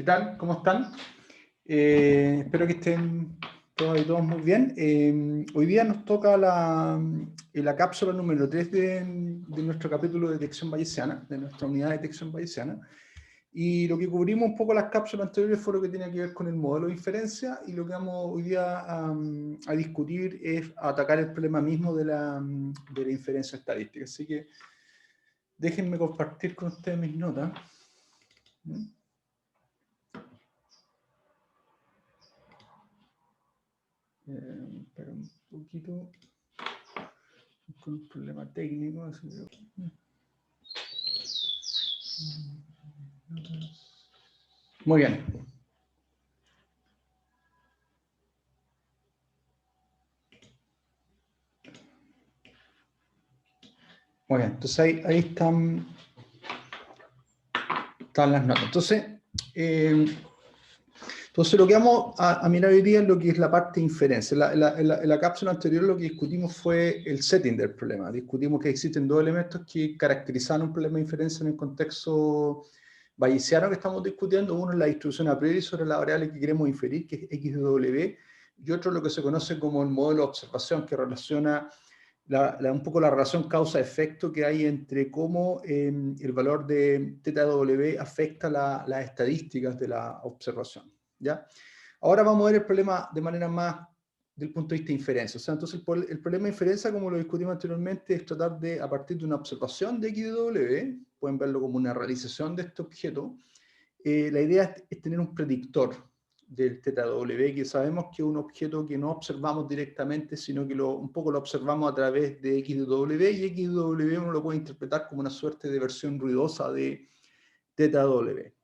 tal? ¿Cómo están? Espero que estén todos muy bien. Hoy día nos toca la cápsula número 3 de nuestro capítulo de detección bayesiana, de nuestra unidad de detección bayesiana. Y lo que cubrimos un poco las cápsulas anteriores fue lo que tenía que ver con el modelo de inferencia, y lo que vamos hoy día a discutir es atacar el problema mismo de la inferencia estadística. Así que déjenme compartir con ustedes mis notas. Espera un poquito, con un problema técnico. Así que... Muy bien. Muy bien, entonces ahí están las notas. Entonces lo que vamos a mirar hoy día es lo que es la parte de inferencia. En la cápsula anterior lo que discutimos fue el setting del problema. Discutimos que existen dos elementos que caracterizan un problema de inferencia en el contexto bayesiano que estamos discutiendo. Uno es la distribución a priori sobre la variable que queremos inferir, que es x de w, y otro lo que se conoce como el modelo de observación, que relaciona un poco la relación causa-efecto que hay entre cómo el valor de θw afecta las estadísticas de la observación, ¿ya? Ahora vamos a ver el problema de manera más del punto de vista de inferencia. O sea, entonces el problema de inferencia, como lo discutimos anteriormente, es tratar de, a partir de una observación de x de w, pueden verlo como una realización de este objeto, la idea es tener un predictor del θw, que sabemos que es un objeto que no observamos directamente, sino que un poco lo observamos a través de x de w, y x de w uno lo puede interpretar como una suerte de versión ruidosa de θw.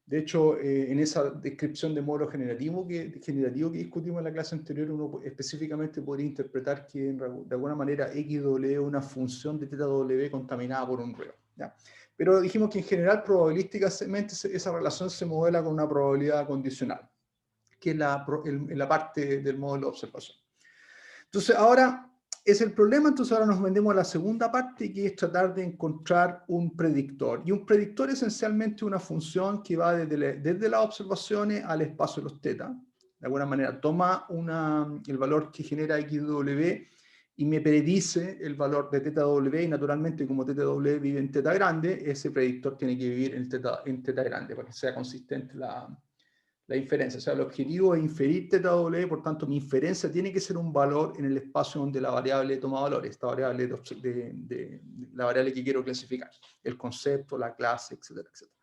De hecho, en esa descripción de modelo generativo que discutimos en la clase anterior, uno específicamente podría interpretar que de alguna manera xw es una función de θw contaminada por un ruido, ¿ya? Pero dijimos que en general probabilísticamente esa relación se modela con una probabilidad condicional, que es la parte del modelo de observación. Entonces ahora es el problema, entonces ahora nos vendemos a la segunda parte, que es tratar de encontrar un predictor. Y un predictor esencialmente es una función que va desde las observaciones al espacio de los θ. De alguna manera toma el valor que genera xw y me predice el valor de θw, y naturalmente como θw vive en θ grande, ese predictor tiene que vivir en θ grande para que sea consistente la inferencia. O sea, el objetivo es inferir θw, por tanto mi inferencia tiene que ser un valor en el espacio donde la variable toma valores, esta variable la variable que quiero clasificar, el concepto, la clase, etcétera, etcétera.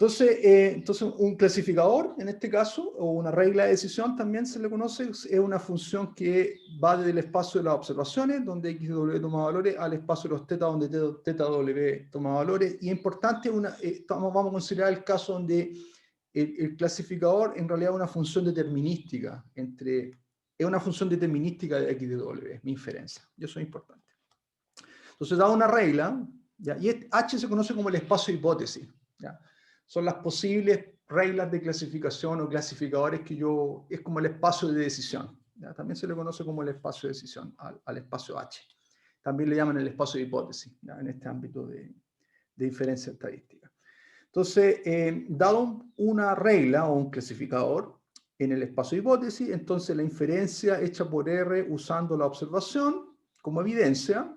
Entonces un clasificador, en este caso, o una regla de decisión también se le conoce, es una función que va desde el espacio de las observaciones, donde xw toma valores, al espacio de los θ, donde θw toma valores. Y es importante, vamos a considerar el caso donde el clasificador en realidad es una función determinística es una función determinística de x de w, mi inferencia, y eso es importante. Entonces da una regla, ¿ya? Y H se conoce como el espacio de hipótesis, ¿ya? Son las posibles reglas de clasificación o clasificadores es como el espacio de decisión, ¿ya? También se le conoce como el espacio de decisión al espacio H. También le llaman el espacio de hipótesis, ¿ya? En este ámbito de inferencia estadística. Entonces, dado una regla o un clasificador en el espacio de hipótesis, entonces la inferencia hecha por R usando la observación como evidencia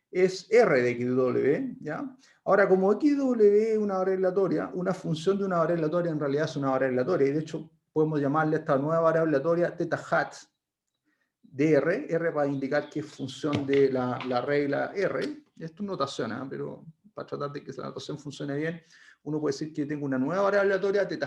es R de XW, ¿ya? Ahora, como XW es una variable aleatoria, una función de una variable aleatoria en realidad es una variable aleatoria, y de hecho podemos llamarle a esta nueva variable aleatoria θ hat de R. R va a indicar que es función de la regla R. Esto es notación, ¿eh? Pero para tratar de que esa notación funcione bien, uno puede decir que tengo una nueva variable aleatoria, θ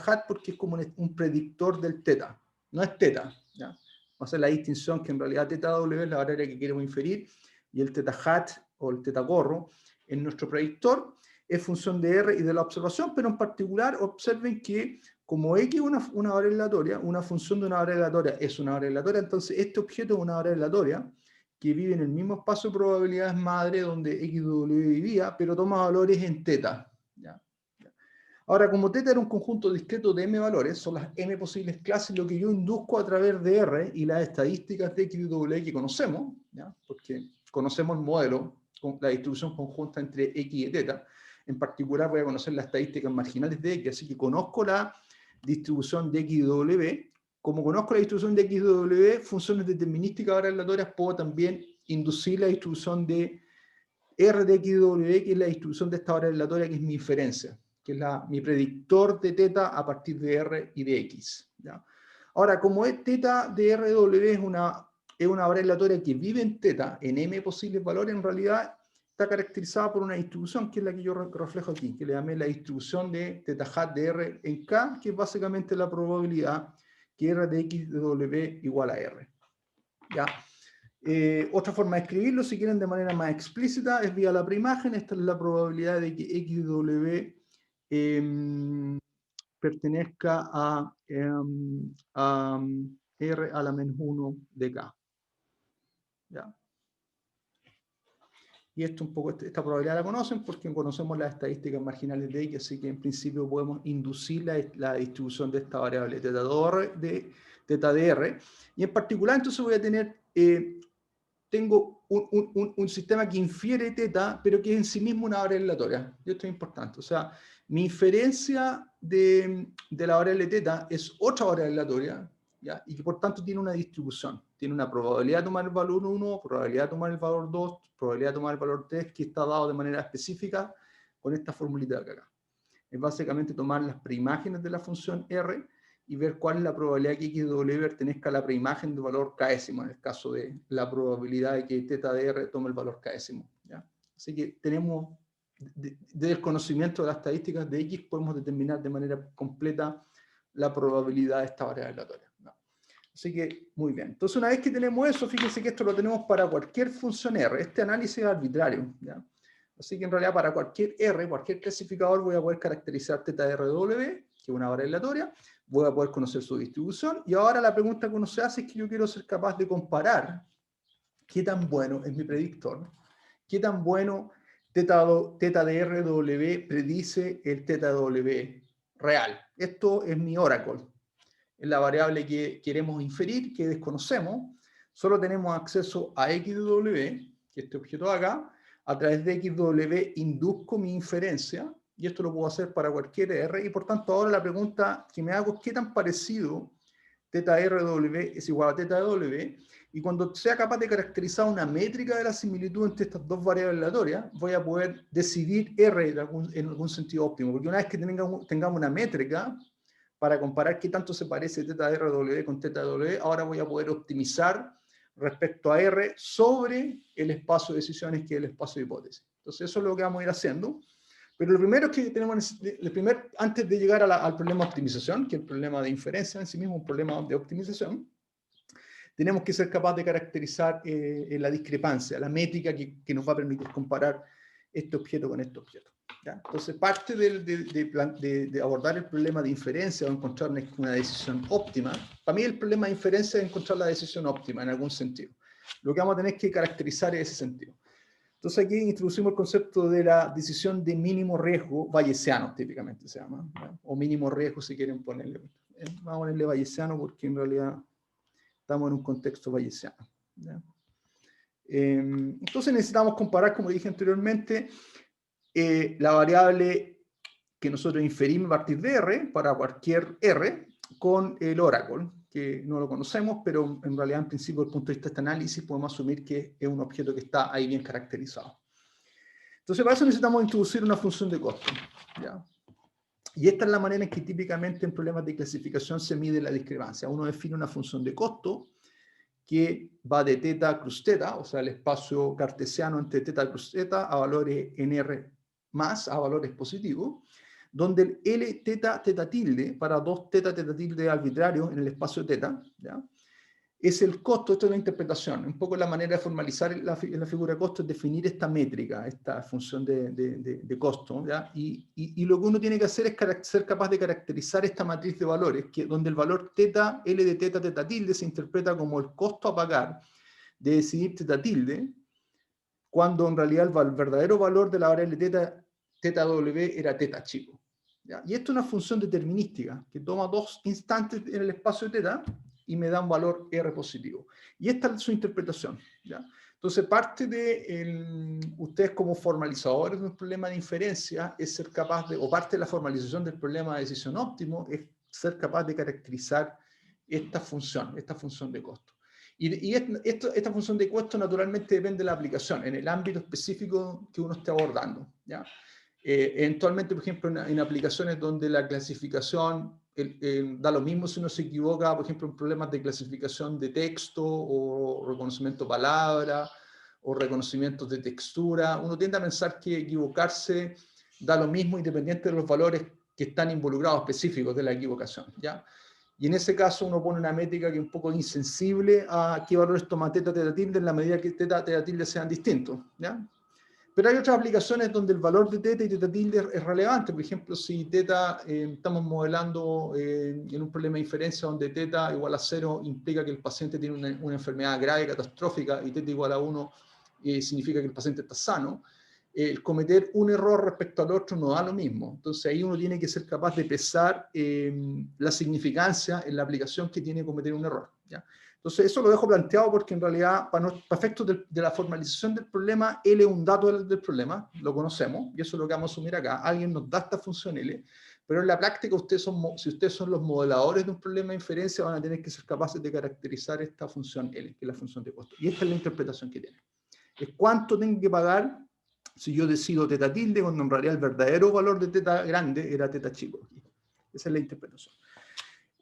hat, porque es como un predictor del θ. No es θ, ¿ya? Vamos a hacer la distinción que en realidad θw es la variable que queremos inferir, y el θ hat o el θ gorro en nuestro predictor es función de R y de la observación, pero en particular observen que como X es una variable aleatoria, una función de una variable aleatoria es una variable aleatoria, entonces este objeto es una variable aleatoria que vive en el mismo espacio de probabilidades madre donde XW vivía, pero toma valores en θ. ¿Ya? Ahora, como θ era un conjunto discreto de m valores, son las m posibles clases, lo que yo induzco a través de R y las estadísticas de XW que conocemos, ¿ya? Porque conocemos el modelo, la distribución conjunta entre X y θ. En particular voy a conocer las estadísticas marginales de X, así que conozco la distribución de X y W. Como conozco la distribución de X y W, funciones determinísticas ahora aleatorias, puedo también inducir la distribución de R de X y W, que es la distribución de esta hora aleatoria, que es mi inferencia, que es mi predictor de teta a partir de R y de X. ¿Ya? Ahora, como es teta de R de W es una hora aleatoria que vive en teta, en m posibles valores, en realidad está caracterizada por una distribución, que es la que yo reflejo aquí, que le llamé la distribución de teta hat de R en K, que es básicamente la probabilidad que R de X de W igual a R. ¿Ya? Otra forma de escribirlo, si quieren de manera más explícita, es vía la preimagen. Esta es la probabilidad de que X de W pertenezca a R a la menos 1 de K. ¿Ya? Y esto un poco, esta probabilidad la conocen porque conocemos las estadísticas marginales de X, así que en principio podemos inducir la distribución de esta variable teta de R. Y en particular entonces voy a tener, tengo un sistema que infiere teta, pero que es en sí mismo una variable aleatoria. Y esto es importante. O sea, mi inferencia de la variable teta es otra variable aleatoria, ¿ya? Y que por tanto tiene una distribución. Tiene una probabilidad de tomar el valor 1, probabilidad de tomar el valor 2, probabilidad de tomar el valor 3, que está dado de manera específica con esta formulita de acá. Es básicamente tomar las preimágenes de la función R y ver cuál es la probabilidad que X de W pertenezca a la preimagen de valor késimo, en el caso de la probabilidad de que teta de R tome el valor késimo. ¿Ya? Así que tenemos, desde el conocimiento de las estadísticas de X, podemos determinar de manera completa la probabilidad de esta variable aleatoria. ¿No? Así que, muy bien. Entonces, una vez que tenemos eso, fíjense que esto lo tenemos para cualquier función R. Este análisis es arbitrario. ¿Ya? Así que en realidad para cualquier R, cualquier clasificador, voy a poder caracterizar teta de RW, que es una variable aleatoria, voy a poder conocer su distribución, y ahora la pregunta que uno se hace es que yo quiero ser capaz de comparar qué tan bueno es mi predictor, qué tan bueno teta de RW predice el teta de W real. Esto es mi Oracle. Es la variable que queremos inferir, que desconocemos. Solo tenemos acceso a X de W, que es este objeto de acá. A través de XW induzco mi inferencia, y esto lo puedo hacer para cualquier R, y por tanto ahora la pregunta que me hago es qué tan parecido teta RW es igual a teta W, y cuando sea capaz de caracterizar una métrica de la similitud entre estas dos variables aleatorias, voy a poder decidir R en algún sentido óptimo, porque una vez que tengamos una métrica para comparar qué tanto se parece teta RW con teta W, ahora voy a poder optimizar respecto a R sobre el espacio de decisiones, que es el espacio de hipótesis. Entonces eso es lo que vamos a ir haciendo. Pero lo primero es que tenemos, antes de llegar al problema de optimización, que es el problema de inferencia en sí mismo, un problema de optimización, tenemos que ser capaces de caracterizar la discrepancia, la métrica que nos va a permitir comparar este objeto con este objeto. ¿Ya? Entonces, parte de abordar el problema de inferencia o encontrar una decisión óptima, para mí el problema de inferencia es encontrar la decisión óptima en algún sentido. Lo que vamos a tener que caracterizar es ese sentido. Entonces aquí introducimos el concepto de la decisión de mínimo riesgo, bayesiano típicamente se llama, ¿no? O mínimo riesgo si quieren ponerle. Vamos a ponerle bayesiano porque en realidad estamos en un contexto bayesiano. ¿Ya? Entonces necesitamos comparar, como dije anteriormente, la variable que nosotros inferimos a partir de R, para cualquier R, con el Oracle, que no lo conocemos, pero en realidad, en principio, desde el punto de vista de este análisis, podemos asumir que es un objeto que está ahí bien caracterizado. Entonces, para eso necesitamos introducir una función de costo. ¿Ya? Y esta es la manera en que típicamente en problemas de clasificación se mide la discrepancia. Uno define una función de costo que va de teta cruz teta, o sea, el espacio cartesiano entre teta cruz teta a valores en R más, a valores positivos, donde el L teta teta tilde, para dos teta teta tilde arbitrarios en el espacio teta, ¿ya? Es el costo. Esto es una interpretación. Un poco la manera de formalizar la figura de costo es definir esta métrica, esta función de costo, ¿ya? Y lo que uno tiene que hacer es ser capaz de caracterizar esta matriz de valores, donde el valor teta, L de teta teta tilde, se interpreta como el costo a pagar de decidir teta tilde, cuando en realidad el verdadero valor de la variable teta W era teta chico. ¿Ya? Y esto es una función determinística que toma dos instantes en el espacio de teta y me da un valor R positivo. Y esta es su interpretación. ¿Ya? Entonces, parte de ustedes como formalizadores de un problema de inferencia es ser capaz de, o parte de la formalización del problema de decisión óptimo, es ser capaz de caracterizar esta función de costo. Y esta función de costo naturalmente depende de la aplicación, en el ámbito específico que uno esté abordando, ¿ya? Eventualmente, por ejemplo, en aplicaciones donde la clasificación da lo mismo si uno se equivoca, por ejemplo, en problemas de clasificación de texto o reconocimiento de palabra o reconocimientos de textura, uno tiende a pensar que equivocarse da lo mismo independiente de los valores que están involucrados específicos de la equivocación, ¿ya? Y en ese caso uno pone una métrica que es un poco insensible a qué valores toma teta, teta tilde en la medida que teta, teta tilde sean distintos, ¿ya? Pero hay otras aplicaciones donde el valor de teta y teta tilde es relevante. Por ejemplo, si teta, estamos modelando en un problema de inferencia donde teta igual a 0 implica que el paciente tiene una enfermedad grave, catastrófica, y teta igual a 1 significa que el paciente está sano, el cometer un error respecto al otro no da lo mismo. Entonces ahí uno tiene que ser capaz de pesar la significancia en la aplicación que tiene cometer un error, ¿ya? Entonces eso lo dejo planteado porque en realidad para efectos de la formalización del problema, L es un dato del problema, lo conocemos, y eso es lo que vamos a asumir acá. Alguien nos da esta función L, pero en la práctica si ustedes son los modeladores de un problema de inferencia, van a tener que ser capaces de caracterizar esta función L, que es la función de costo. Y esta es la interpretación que tiene. Es cuánto tengo que pagar si yo decido teta tilde, cuando en realidad el verdadero valor de teta grande era teta chico. Esa es la interpretación.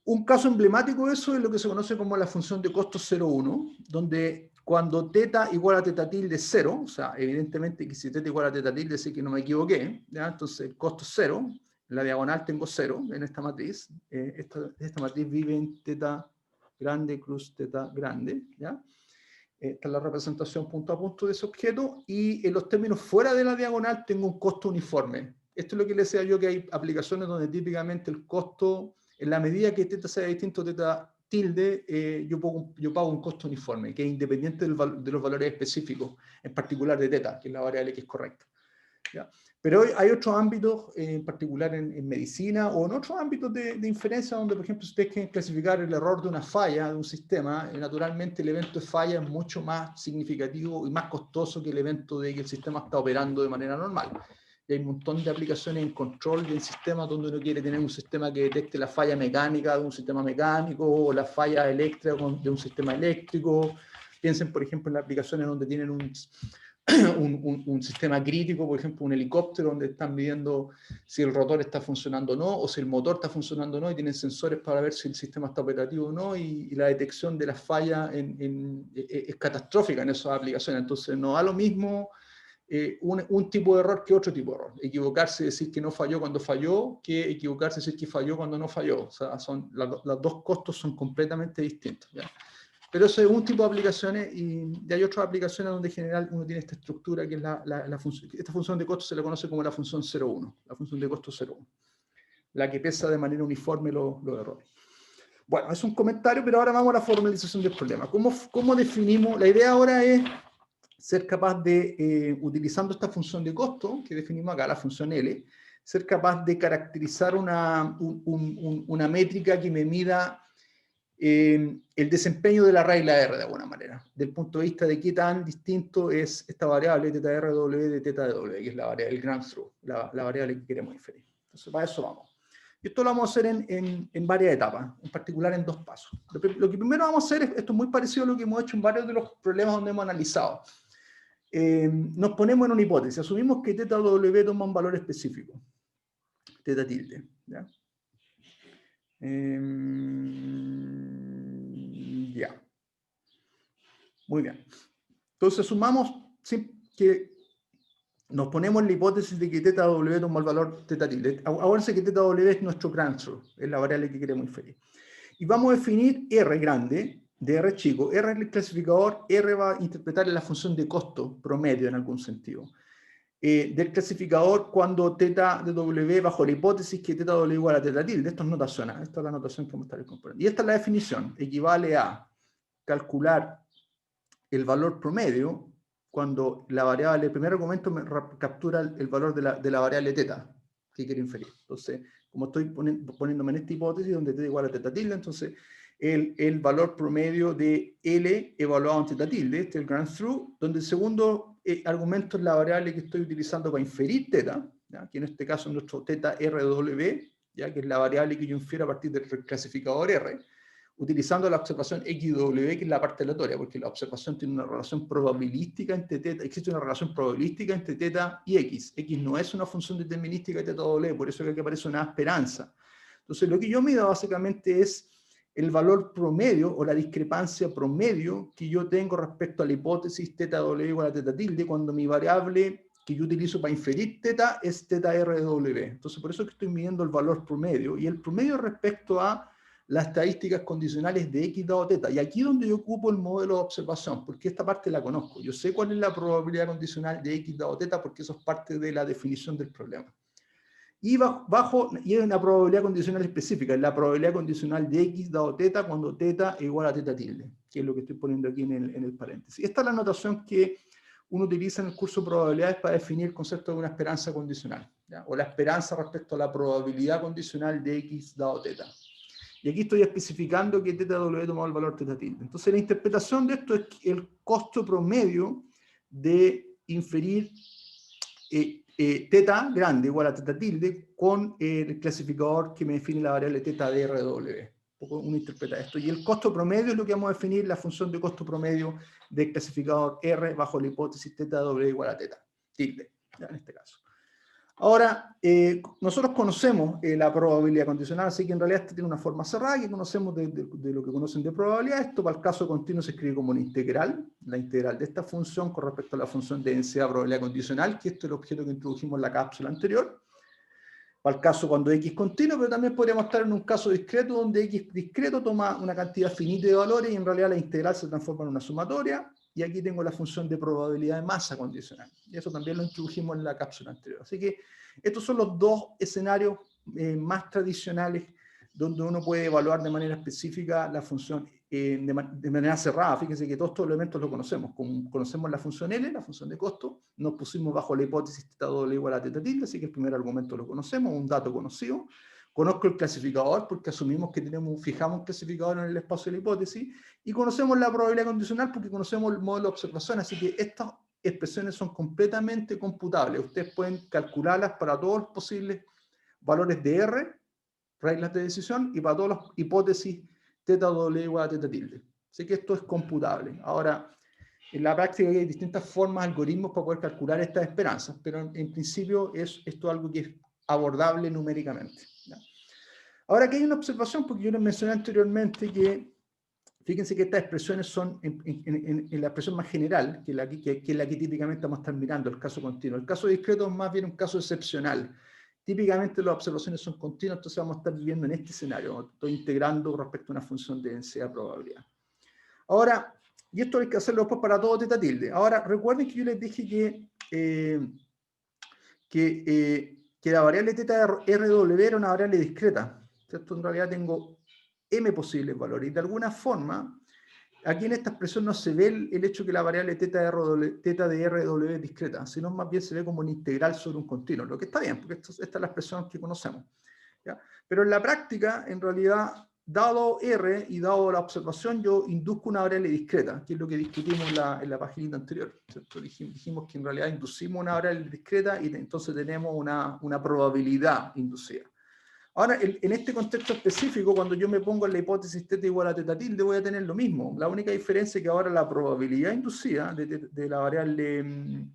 Un caso emblemático de eso es lo que se conoce como la función de costo 0,1, donde cuando teta igual a teta tilde es 0, o sea, evidentemente que si teta igual a teta tilde sé que no me equivoqué, ¿ya? Entonces el costo es 0, en la diagonal tengo 0 en esta matriz, esta matriz vive en teta grande cruz teta grande, ¿ya? Esta es la representación punto a punto de ese objeto, y en los términos fuera de la diagonal tengo un costo uniforme. Esto es lo que les decía yo, que hay aplicaciones donde típicamente el costo, en la medida que teta sea distinto a teta tilde, yo pago un costo uniforme, que es independiente de los valores específicos, en particular de teta, que es la variable que es correcta, ¿ya? Pero hay otros ámbitos, en particular en medicina o en otros ámbitos de inferencia, donde, por ejemplo, si ustedes quieren clasificar el error de una falla de un sistema, naturalmente el evento de falla es mucho más significativo y más costoso que el evento de que el sistema está operando de manera normal. Y hay un montón de aplicaciones en control y en sistemas donde uno quiere tener un sistema que detecte la falla mecánica de un sistema mecánico o la falla eléctrica de un sistema eléctrico. Piensen, por ejemplo, en las aplicaciones donde tienen un sistema crítico, por ejemplo, un helicóptero, donde están midiendo si el rotor está funcionando o no, o si el motor está funcionando o no, y tienen sensores para ver si el sistema está operativo o no, y la detección de las fallas es catastrófica en esas aplicaciones. Entonces, no da lo mismo un tipo de error que otro tipo de error. Equivocarse y decir que no falló cuando falló, que equivocarse y decir que falló cuando no falló. O sea, los dos costos son completamente distintos, ¿ya? Pero eso es un tipo de aplicaciones, y hay otras aplicaciones donde en general uno tiene esta estructura que es la función. Esta función de costo se le conoce como la función 0,1, la función de costo 0,1, la que pesa de manera uniforme los errores. Bueno, es un comentario, pero ahora vamos a la formalización del problema. ¿Cómo definimos? La idea ahora es ser capaz de, utilizando esta función de costo, que definimos acá, la función L, ser capaz de caracterizar una métrica que me mida el desempeño de la regla R de alguna manera, del punto de vista de qué tan distinto es esta variable θ RW de θ W, que es la variable, el grand through, la variable que queremos inferir. Entonces, para eso vamos. Y esto lo vamos a hacer en varias etapas, en particular en dos pasos. Lo que primero vamos a hacer, esto es muy parecido a lo que hemos hecho en varios de los problemas donde hemos analizado. Nos ponemos en una hipótesis, asumimos que θ W toma un valor específico, θ tilde, ¿ya? Ya. Muy bien. Entonces sumamos que nos ponemos en la hipótesis de que θ W toma el valor θ tilde. Acuérdense que θ W es nuestro grand through, es la variable que queremos inferir. Y vamos a definir R grande de R chico. R es el clasificador, R va a interpretar la función de costo promedio en algún sentido. Del clasificador cuando θ de W bajo la hipótesis que θ W igual a θ tilde. Esto es notación, esta es la notación que vamos a estar incorporando. Y esta es la definición, equivale a calcular el valor promedio cuando la variable, el primer argumento me captura el valor de la variable θ que quiero inferir. Entonces, como estoy poniéndome en esta hipótesis donde θ igual a θ tilde, entonces el valor promedio de L evaluado en teta tilde, este es el grand through, donde el segundo argumento es la variable que estoy utilizando para inferir teta, ¿ya? Que en este caso es nuestro teta RW, ¿ya? Que es la variable que yo infiero a partir del clasificador R, utilizando la observación XW, que es la parte aleatoria, porque la observación tiene una relación probabilística entre teta, existe una relación probabilística entre teta y X. X no es una función determinística de teta W, por eso es que aquí aparece una esperanza. Entonces, lo que yo mido básicamente es el valor promedio o la discrepancia promedio que yo tengo respecto a la hipótesis teta W igual a teta tilde cuando mi variable que yo utilizo para inferir teta es teta RW. Entonces, por eso es que estoy midiendo el valor promedio, y el promedio respecto a las estadísticas condicionales de X dado teta. Y aquí es donde yo ocupo el modelo de observación, porque esta parte la conozco. Yo sé cuál es la probabilidad condicional de X dado teta, porque eso es parte de la definición del problema. Y y hay una probabilidad condicional específica, es la probabilidad condicional de X dado teta cuando teta es igual a teta tilde, que es lo que estoy poniendo aquí en el paréntesis. Esta es la notación que uno utiliza en el curso de probabilidades para definir el concepto de una esperanza condicional, ¿ya? O la esperanza respecto a la probabilidad condicional de X dado teta. Y aquí estoy especificando que teta W tomado el valor teta tilde. Entonces la interpretación de esto es el costo promedio de inferir teta grande igual a teta tilde con el clasificador que me define la variable teta de RW. Uno interpreta esto. Y el costo promedio es lo que vamos a definir, la función de costo promedio del clasificador R bajo la hipótesis teta W igual a teta tilde, ya en este caso. Ahora, nosotros conocemos la probabilidad condicional, así que en realidad esto tiene una forma cerrada que conocemos de lo que conocen de probabilidad. Esto para el caso continuo se escribe como una integral, la integral de esta función con respecto a la función de densidad probabilidad condicional, que esto es el objeto que introdujimos en la cápsula anterior. Para el caso cuando X es continuo, pero también podríamos estar en un caso discreto donde X discreto toma una cantidad finita de valores y en realidad la integral se transforma en una sumatoria. Y aquí tengo la función de probabilidad de masa condicional. Y eso también lo introdujimos en la cápsula anterior. Así que estos son los dos escenarios más tradicionales donde uno puede evaluar de manera específica la función de manera cerrada. Fíjense que todos estos elementos los conocemos. Como conocemos la función L, la función de costo, nos pusimos bajo la hipótesis teta W igual a teta tilde, así que el primer argumento lo conocemos, un dato conocido. Conozco el clasificador porque asumimos que fijamos un clasificador en el espacio de la hipótesis, y conocemos la probabilidad condicional porque conocemos el modelo de observación, así que estas expresiones son completamente computables. Ustedes pueden calcularlas para todos los posibles valores de R, reglas de decisión, y para todas las hipótesis teta W igual a teta tilde. Así que esto es computable. Ahora, en la práctica hay distintas formas, algoritmos para poder calcular estas esperanzas, pero en principio esto es algo que es abordable numéricamente, ¿ya? Ahora, aquí hay una observación, porque yo les mencioné anteriormente que, fíjense que estas expresiones son en la expresión más general, que es la que típicamente vamos a estar mirando, el caso continuo. El caso discreto es más bien un caso excepcional. Típicamente las observaciones son continuas, entonces vamos a estar viviendo en este escenario. Estoy integrando respecto a una función de densidad de probabilidad. Ahora, y esto hay que hacerlo después para todo teta tilde. Ahora, recuerden que yo les dije que la variable teta RW era una variable discreta, ¿cierto? En realidad tengo m posibles valores, y de alguna forma, aquí en esta expresión no se ve el hecho que la variable teta de RW es discreta, sino más bien se ve como una integral sobre un continuo, lo que está bien, porque esta es la expresión que conocemos, ¿ya? Pero en la práctica, en realidad, dado R y dado la observación, yo induzco una variable discreta, que es lo que discutimos en la página anterior, ¿cierto? Dijimos que en realidad inducimos una variable discreta y entonces tenemos una probabilidad inducida. Ahora, en este contexto específico, cuando yo me pongo en la hipótesis teta igual a teta tilde, voy a tener lo mismo. La única diferencia es que ahora la probabilidad inducida de la variable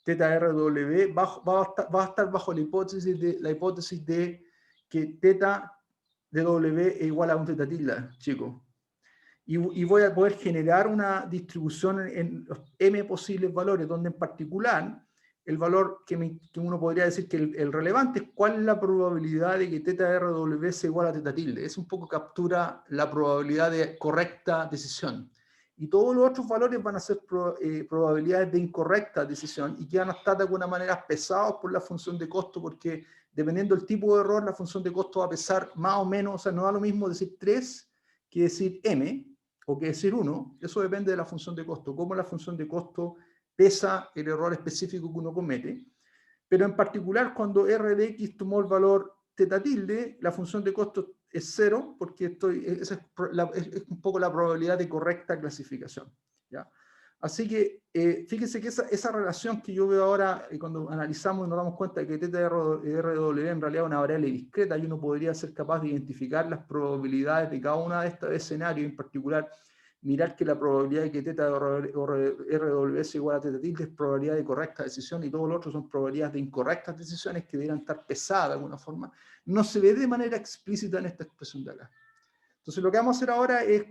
teta RW va a estar bajo la hipótesis de que teta de W es igual a un teta tilde, chicos. Y voy a poder generar una distribución en los m posibles valores, donde en particular el valor que uno podría decir que el relevante es cuál es la probabilidad de que teta RW sea igual a teta tilde. Es un poco captura la probabilidad de correcta decisión. Y todos los otros valores van a ser probabilidades de incorrecta decisión, y que van a estar de alguna manera pesados por la función de costo, porque dependiendo del tipo de error, la función de costo va a pesar más o menos. O sea, no da lo mismo decir 3 que decir m, o que decir 1, eso depende de la función de costo, cómo la función de costo pesa el error específico que uno comete. Pero en particular, cuando R de X tomó el valor teta tilde, la función de costo es 0 porque esa es un poco la probabilidad de correcta clasificación, ¿ya? Así que fíjense que esa relación que yo veo ahora, cuando analizamos y nos damos cuenta de que θ RW en realidad es una variable discreta, y uno podría ser capaz de identificar las probabilidades de cada una de estos escenarios, en particular mirar que la probabilidad de que θ RW es igual a θ tilde es probabilidad de correcta decisión, y todo lo otro son probabilidades de incorrectas decisiones que deberían estar pesadas de alguna forma, no se ve de manera explícita en esta expresión de acá. Entonces lo que vamos a hacer ahora es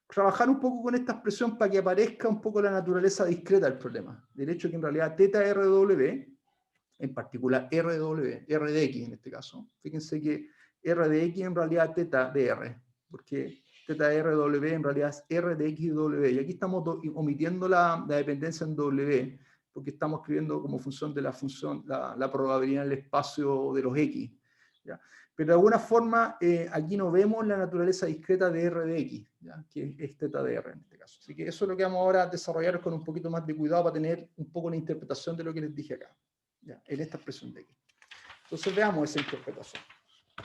trabajar un poco con esta expresión para que aparezca un poco la naturaleza discreta del problema. Del hecho que en realidad θ RW, en particular RW, R de X en este caso, fíjense que R de X en realidad θ de R, porque θ RW en realidad es R de X W, y aquí estamos omitiendo la dependencia en W, porque estamos escribiendo como función de la función, la probabilidad en el espacio de los X, ¿ya? Pero de alguna forma aquí no vemos la naturaleza discreta de R de X, ¿ya? Que es θ de R en este caso. Así que eso es lo que vamos ahora a desarrollar con un poquito más de cuidado para tener un poco la interpretación de lo que les dije acá, ¿ya? En esta expresión de X. Entonces veamos esa interpretación.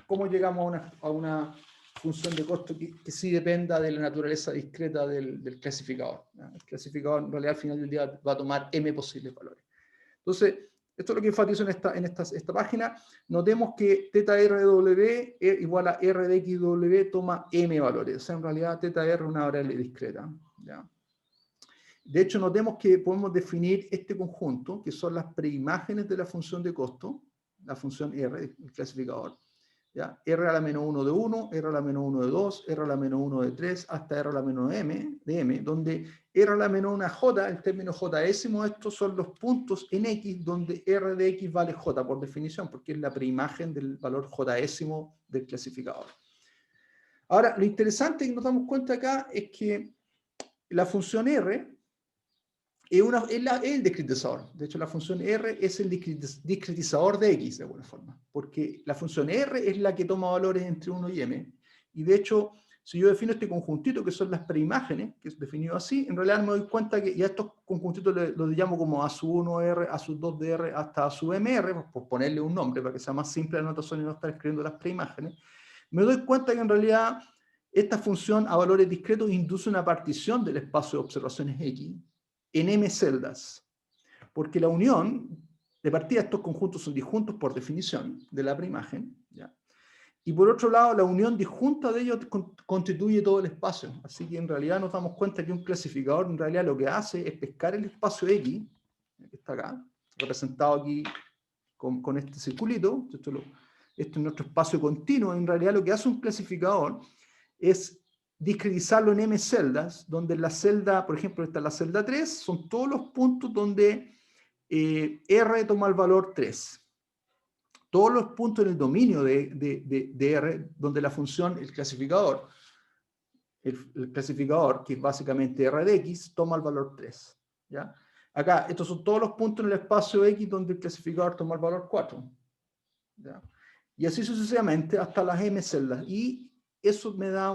¿Cómo llegamos a una función de costo que sí dependa de la naturaleza discreta del clasificador, ¿ya? El clasificador en realidad al final del día va a tomar m posibles valores. Entonces, esto es lo que enfatizo en esta página. Notemos que θ RW igual a R de XW toma m valores. O sea, en realidad θ R es una variable discreta, ¿ya? De hecho, notemos que podemos definir este conjunto, que son las preimágenes de la función de costo, la función R, el clasificador, ¿ya? R a la menos 1 de 1, R a la menos 1 de 2, R a la menos 1 de 3, hasta R a la menos m, de m, donde R a la menos 1 J, el término Jésimo, estos son los puntos en X donde R de X vale J por definición, porque es la preimagen del valor Jésimo del clasificador. Ahora, lo interesante que nos damos cuenta acá es que la función R es el discretizador. De hecho, la función R es el discretizador de X, de alguna forma. Porque la función R es la que toma valores entre 1 y m. Y de hecho, si yo defino este conjuntito, que son las preimágenes, que es definido así, en realidad me doy cuenta que ya estos conjuntitos los llamo como A sub 1R, A sub 2DR, hasta A sub MR, por ponerle un nombre, para que sea más simple la notación y no estar escribiendo las preimágenes. Me doy cuenta que en realidad esta función a valores discretos induce una partición del espacio de observaciones X en m celdas, porque la unión, de partida estos conjuntos son disjuntos por definición de la preimagen, ¿ya? Y por otro lado, la unión disjunta de ellos constituye todo el espacio, así que en realidad nos damos cuenta que un clasificador en realidad lo que hace es pescar el espacio X, que está acá, representado aquí con este circulito, esto es nuestro espacio continuo. En realidad lo que hace un clasificador es discretizarlo en m celdas, donde la celda, por ejemplo, esta es la celda 3, son todos los puntos donde R toma el valor 3. Todos los puntos en el dominio de R, donde la función, el clasificador, que es básicamente R de X, toma el valor 3. ¿Ya? Acá, estos son todos los puntos en el espacio X donde el clasificador toma el valor 4. ¿Ya? Y así sucesivamente hasta las m celdas. Y eso me da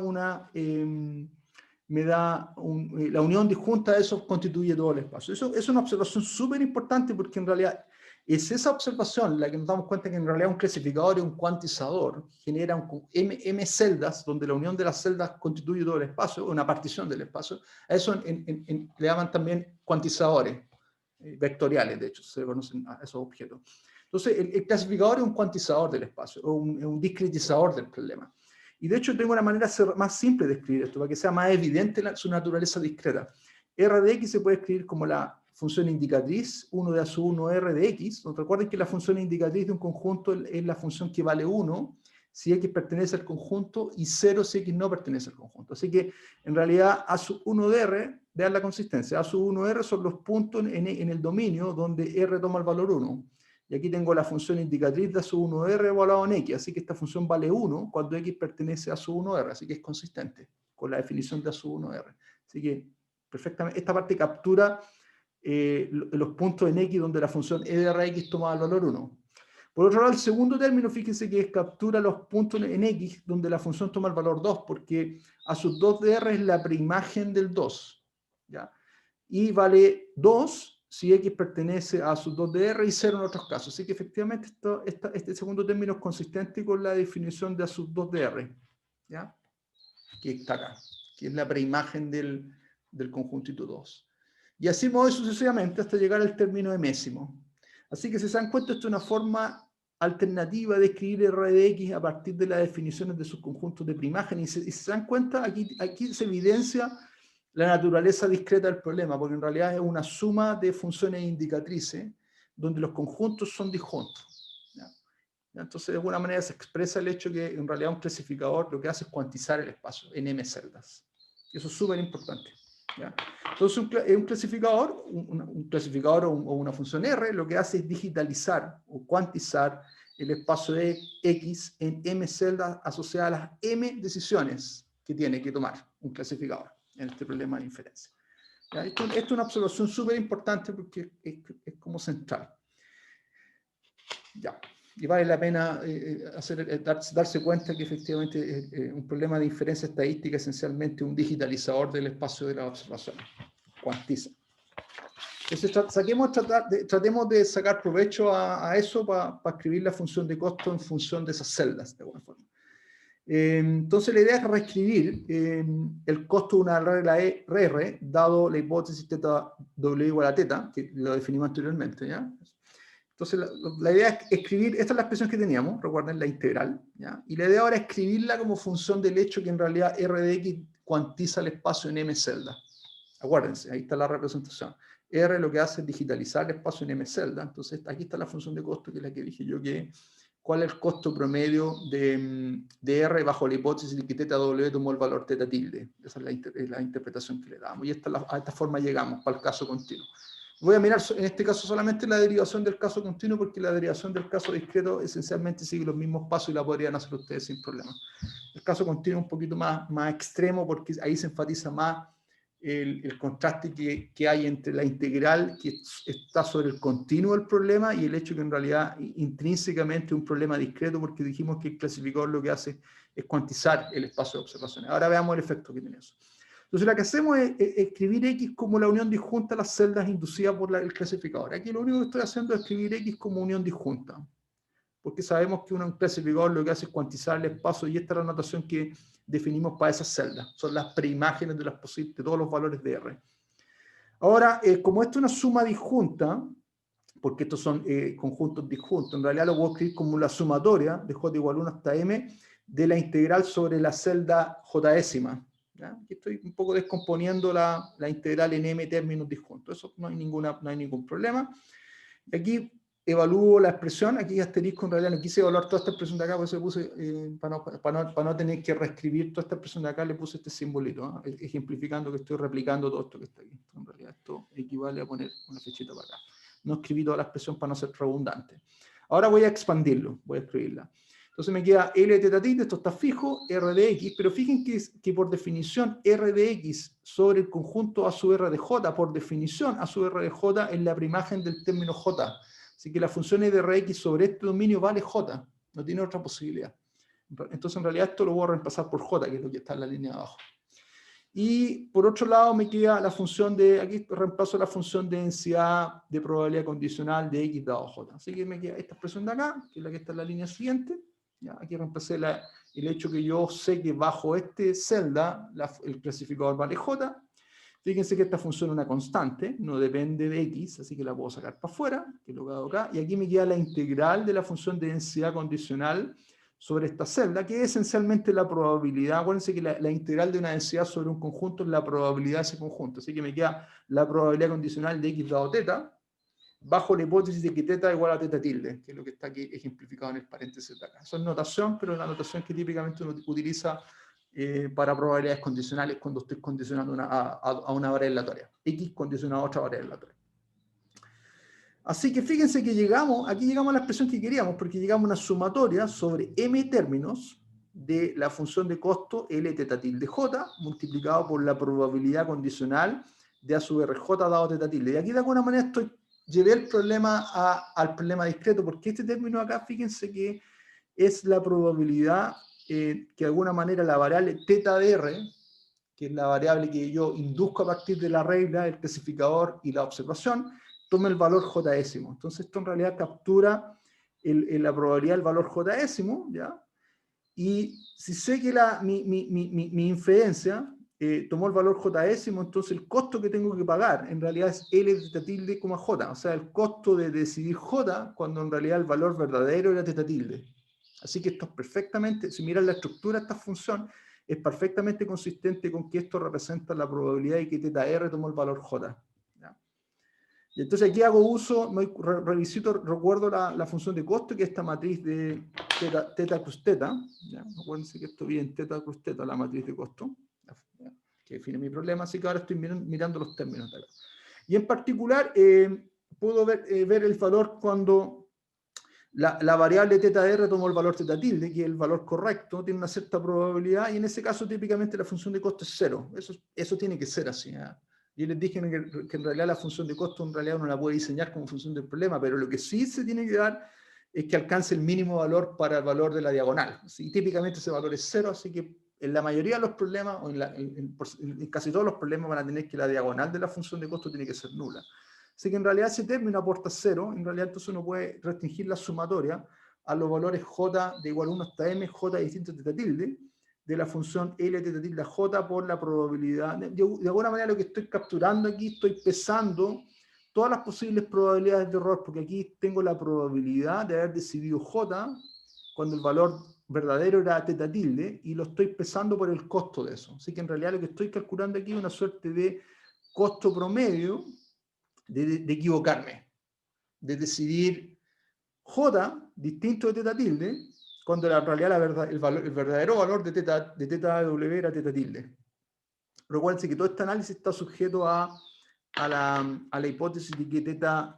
la unión disjunta de eso constituye todo el espacio. Eso es una observación súper importante, porque en realidad es esa observación la que nos damos cuenta que en realidad un clasificador y un cuantizador genera m celdas, donde la unión de las celdas constituye todo el espacio, una partición del espacio. A eso le llaman también cuantizadores vectoriales, de hecho, se conocen a esos objetos. Entonces, el clasificador es un cuantizador del espacio, o un discretizador del problema. Y de hecho tengo una manera más simple de escribir esto, para que sea más evidente su naturaleza discreta. R de X se puede escribir como la función indicatriz 1 de A sub 1 R de X. Recuerden que la función indicatriz de un conjunto es la función que vale 1 si X pertenece al conjunto y 0 si X no pertenece al conjunto. Así que en realidad A sub 1 de R, vean la consistencia, A sub 1 R son los puntos en el dominio donde R toma el valor 1. Y aquí tengo la función indicatriz de A sub 1R evaluado en X, así que esta función vale 1 cuando X pertenece a A sub 1R, así que es consistente con la definición de A sub 1R. Así que perfectamente, esta parte captura los puntos en X donde la función e de Rx toma el valor 1. Por otro lado, el segundo término, fíjense que captura los puntos en X donde la función toma el valor 2, porque A sub 2 de R es la preimagen del 2, ¿ya? Y vale 2 si X pertenece a sub 2 de R y 0 en otros casos. Así que efectivamente este segundo término es consistente con la definición de A sub 2 de R. ¿ya? Que está acá, que es la preimagen del conjuntito 2. Y así modo sucesivamente hasta llegar al término emésimo. Así que si se dan cuenta, esto es una forma alternativa de escribir R de X a partir de las definiciones de sus conjuntos de preimagen. Y si se dan cuenta, aquí se evidencia la naturaleza discreta del problema, porque en realidad es una suma de funciones indicatrices donde los conjuntos son disjuntos. ¿Ya? Entonces, de alguna manera se expresa el hecho que en realidad un clasificador lo que hace es cuantizar el espacio en m celdas. Y eso es súper importante. ¿Ya? Entonces, un clasificador, un clasificador o una función R, lo que hace es digitalizar o cuantizar el espacio de X en m celdas asociadas a las m decisiones que tiene que tomar un clasificador en este problema de inferencia. ¿Ya? Esto es una observación súper importante porque es como central. Ya. Y vale la pena darse cuenta que efectivamente un problema de inferencia estadística es esencialmente un digitalizador del espacio de la observación. Cuantiza. Entonces tratemos de sacar provecho a eso para escribir la función de costo en función de esas celdas, de alguna forma. Entonces la idea es reescribir el costo de una regla R, dado la hipótesis θ w igual a θ, que lo definimos anteriormente, ¿ya? Entonces, la idea es escribir, esta es la expresión que teníamos, recuerden, la integral, ¿ya? Y la idea ahora es escribirla como función del hecho que en realidad R de X cuantiza el espacio en m celda. Acuérdense, ahí está la representación. R lo que hace es digitalizar el espacio en m celda. Entonces, aquí está la función de costo, que es la que dije yo, que cuál es el costo promedio de R bajo la hipótesis de que θW tomó el valor θ tilde. Esa es la interpretación que le damos. Y a esta forma llegamos para el caso continuo. Voy a mirar en este caso solamente la derivación del caso continuo, porque la derivación del caso discreto esencialmente sigue los mismos pasos y la podrían hacer ustedes sin problema. El caso continuo es un poquito más extremo, porque ahí se enfatiza más el contraste que hay entre la integral que está sobre el continuo del problema y el hecho que en realidad intrínsecamente es un problema discreto, porque dijimos que el clasificador lo que hace es cuantizar el espacio de observaciones. Ahora veamos el efecto que tiene eso. Entonces lo que hacemos es escribir X como la unión disjunta a las celdas inducidas por el clasificador. Aquí lo único que estoy haciendo es escribir X como unión disjunta, porque sabemos que un clasificador lo que hace es cuantizar el espacio, y esta es la notación que definimos para esas celdas. Son las preimágenes de todos los valores de R. Ahora, como esto es una suma disjunta, porque estos son conjuntos disjuntos, en realidad lo puedo escribir como la sumatoria de J igual 1 hasta M de la integral sobre la celda J décima. ¿Ya? Aquí estoy un poco descomponiendo la integral en m términos disjuntos. Eso no hay ningún problema. Y aquí evalúo la expresión. Aquí asterisco, en realidad no quise evaluar toda esta expresión de acá, por eso puse, para no tener que reescribir toda esta expresión de acá, le puse este simbolito, ejemplificando que estoy replicando todo esto que está aquí. En realidad esto equivale a poner una flechita para acá. No escribí toda la expresión para no ser redundante. Ahora voy a expandirlo, voy a escribirla. Entonces me queda L de θ tilde, esto está fijo, R de X, pero fíjense que por definición R de X sobre el conjunto A sub R de J, por definición A sub R de J es la preimagen del término J. Así que la función de Rx sobre este dominio vale J, no tiene otra posibilidad. Entonces en realidad esto lo voy a reemplazar por J, que es lo que está en la línea de abajo. Y por otro lado me queda la función de, aquí reemplazo la función de densidad de probabilidad condicional de X dado J. Así que me queda esta expresión de acá, que es la que está en la línea siguiente. ¿Ya? Aquí reemplacé el hecho que yo sé que bajo este celda el clasificador vale J. Fíjense que esta función es una constante, no depende de X, así que la puedo sacar para afuera, que es lo que hago acá. Y aquí me queda la integral de la función de densidad condicional sobre esta celda, que es esencialmente la probabilidad. Acuérdense que la integral de una densidad sobre un conjunto es la probabilidad de ese conjunto. Así que me queda la probabilidad condicional de X dado θ, bajo la hipótesis de que θ igual a θ tilde, que es lo que está aquí ejemplificado en el paréntesis de acá. Eso es notación, pero es la notación que típicamente uno utiliza para probabilidades condicionales cuando estoy condicionando a una variable aleatoria. X condicionado a otra variable aleatoria. Así que fíjense que aquí llegamos a la expresión que queríamos, porque llegamos a una sumatoria sobre m términos de la función de costo L θ tilde J multiplicado por la probabilidad condicional de A sub RJ dado θ tilde. Y aquí de alguna manera llevé el problema al problema discreto, porque este término acá, fíjense que es la probabilidad que de alguna manera la variable θ de R, que es la variable que yo induzco a partir de la regla, el clasificador y la observación, tome el valor J décimo. Entonces esto en realidad captura la probabilidad del valor J décimo, ¿ya? Y si sé que mi inferencia tomó el valor JS, entonces el costo que tengo que pagar en realidad es L de teta tilde, J. O sea, el costo de decidir J cuando en realidad el valor verdadero era teta tilde. Así que esto es perfectamente, si miran la estructura de esta función, es perfectamente consistente con que esto representa la probabilidad de que teta R tomó el valor J. ¿Ya? Y entonces aquí hago uso, revisito, recuerdo la función de costo, que es esta matriz de teta cruz teta. ¿Ya? Acuérdense que esto viene en teta cruz teta, la matriz de costo, ¿ya? Que define mi problema, así que ahora estoy mirando los términos de acá. Y en particular, puedo ver el valor cuando la variable teta R tomó el valor teta tilde, que es el valor correcto, tiene una cierta probabilidad, y en ese caso típicamente la función de costo es 0. Eso tiene que ser así. ¿Eh? Yo les dije que en realidad la función de costo en realidad uno la puede diseñar como función del problema, pero lo que sí se tiene que dar es que alcance el mínimo valor para el valor de la diagonal. ¿Sí? Típicamente ese valor es 0, así que en la mayoría de los problemas, o en casi todos los problemas van a tener que la diagonal de la función de costo tiene que ser nula. Así que en realidad ese término aporta 0, en realidad entonces uno puede restringir la sumatoria a los valores j de igual a 1 hasta m, j distinto de teta tilde, de la función L teta tilde j por la probabilidad. De alguna manera lo que estoy capturando aquí, estoy pesando todas las posibles probabilidades de error, porque aquí tengo la probabilidad de haber decidido j cuando el valor verdadero era teta tilde, y lo estoy pesando por el costo de eso. Así que en realidad lo que estoy calculando aquí es una suerte de costo promedio de equivocarme, de decidir J distinto de teta tilde, cuando en realidad el verdadero valor de teta W era teta tilde. Recuerden que todo este análisis está sujeto a la hipótesis de que teta,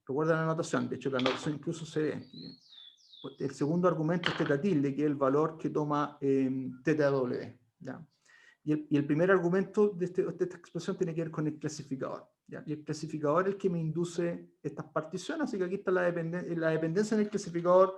recuerden la notación, de hecho la notación incluso se ve. El segundo argumento es teta tilde, que es el valor que toma teta W. ¿Ya? Y el primer argumento de esta expresión tiene que ver con el clasificador. ¿Ya? Y el clasificador es el que me induce estas particiones, así que aquí está la dependencia en el clasificador,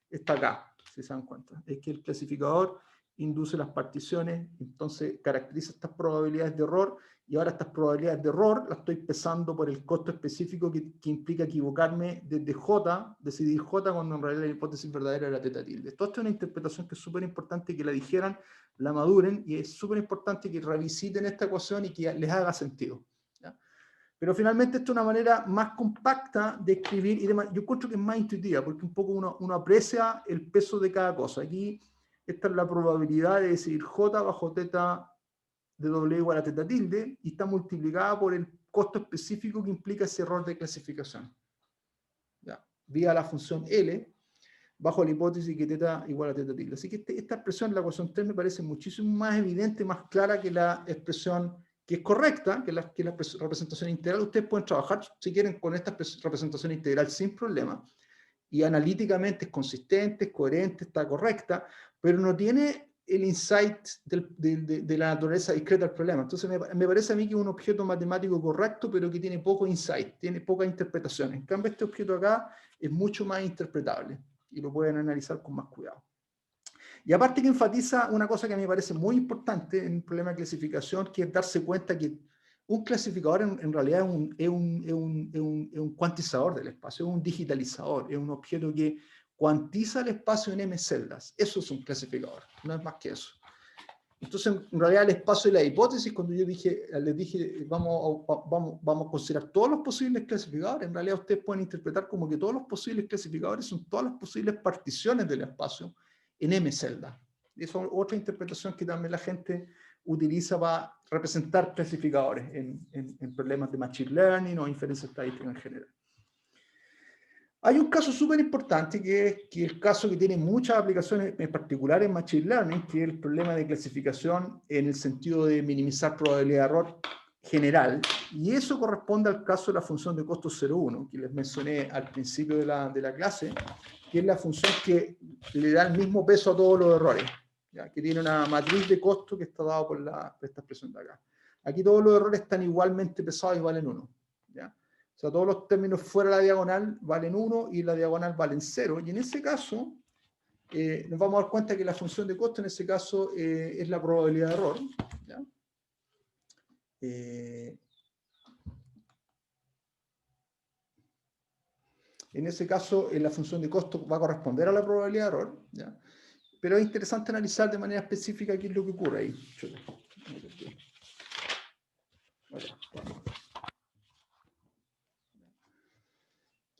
está acá, si se dan cuenta. Es que el clasificador induce las particiones, entonces caracteriza estas probabilidades de error, y ahora estas probabilidades de error las estoy pesando por el costo específico que implica equivocarme desde J, decidir J cuando en realidad la hipótesis verdadera era teta tilde. Esto es una interpretación que es súper importante que la dijeran, la maduren, y es súper importante que revisiten esta ecuación y que les haga sentido. ¿Ya? Pero finalmente esto es una manera más compacta de escribir, y yo encuentro que es más intuitiva, porque un poco uno aprecia el peso de cada cosa. Aquí esta es la probabilidad de decidir J bajo teta de W igual a teta tilde, y está multiplicada por el costo específico que implica ese error de clasificación. ¿Ya? Vía la función L, bajo la hipótesis que teta igual a teta tilde. Así que esta expresión, la ecuación 3, me parece muchísimo más evidente, más clara que la expresión que es correcta, que la representación integral. Ustedes pueden trabajar, si quieren, con esta representación integral sin problema, y analíticamente es consistente, es coherente, está correcta, pero no tiene el insight de la naturaleza discreta del problema. Entonces me parece a mí que es un objeto matemático correcto, pero que tiene poco insight, tiene poca interpretación. En cambio, este objeto acá es mucho más interpretable, y lo pueden analizar con más cuidado. Y aparte que enfatiza una cosa que a mí me parece muy importante en un problema de clasificación, que es darse cuenta que un clasificador en realidad es un cuantizador del espacio, es un digitalizador, es un objeto que cuantiza el espacio en m celdas. Eso es un clasificador, no es más que eso. Entonces, en realidad, el espacio de la hipótesis, cuando yo les dije, vamos a considerar todos los posibles clasificadores, en realidad ustedes pueden interpretar como que todos los posibles clasificadores son todas las posibles particiones del espacio en m celdas. Y eso es otra interpretación que también la gente utiliza para representar clasificadores en problemas de machine learning o inferencia estadística en general. Hay un caso súper importante que es el caso que tiene muchas aplicaciones, en particular en Machine Learning, que es el problema de clasificación en el sentido de minimizar probabilidad de error general. Y eso corresponde al caso de la función de costo 0,1, que les mencioné al principio de la clase, que es la función que le da el mismo peso a todos los errores, ¿ya? Que tiene una matriz de costo que está dado por esta expresión de acá. Aquí todos los errores están igualmente pesados y valen 1. ¿Ya? O sea, todos los términos fuera de la diagonal valen 1 y la diagonal valen 0. Y en ese caso, nos vamos a dar cuenta que la función de costo en ese caso es la probabilidad de error. ¿Ya? En ese caso, la función de costo va a corresponder a la probabilidad de error. ¿Ya? pero es interesante analizar de manera específica qué es lo que ocurre ahí.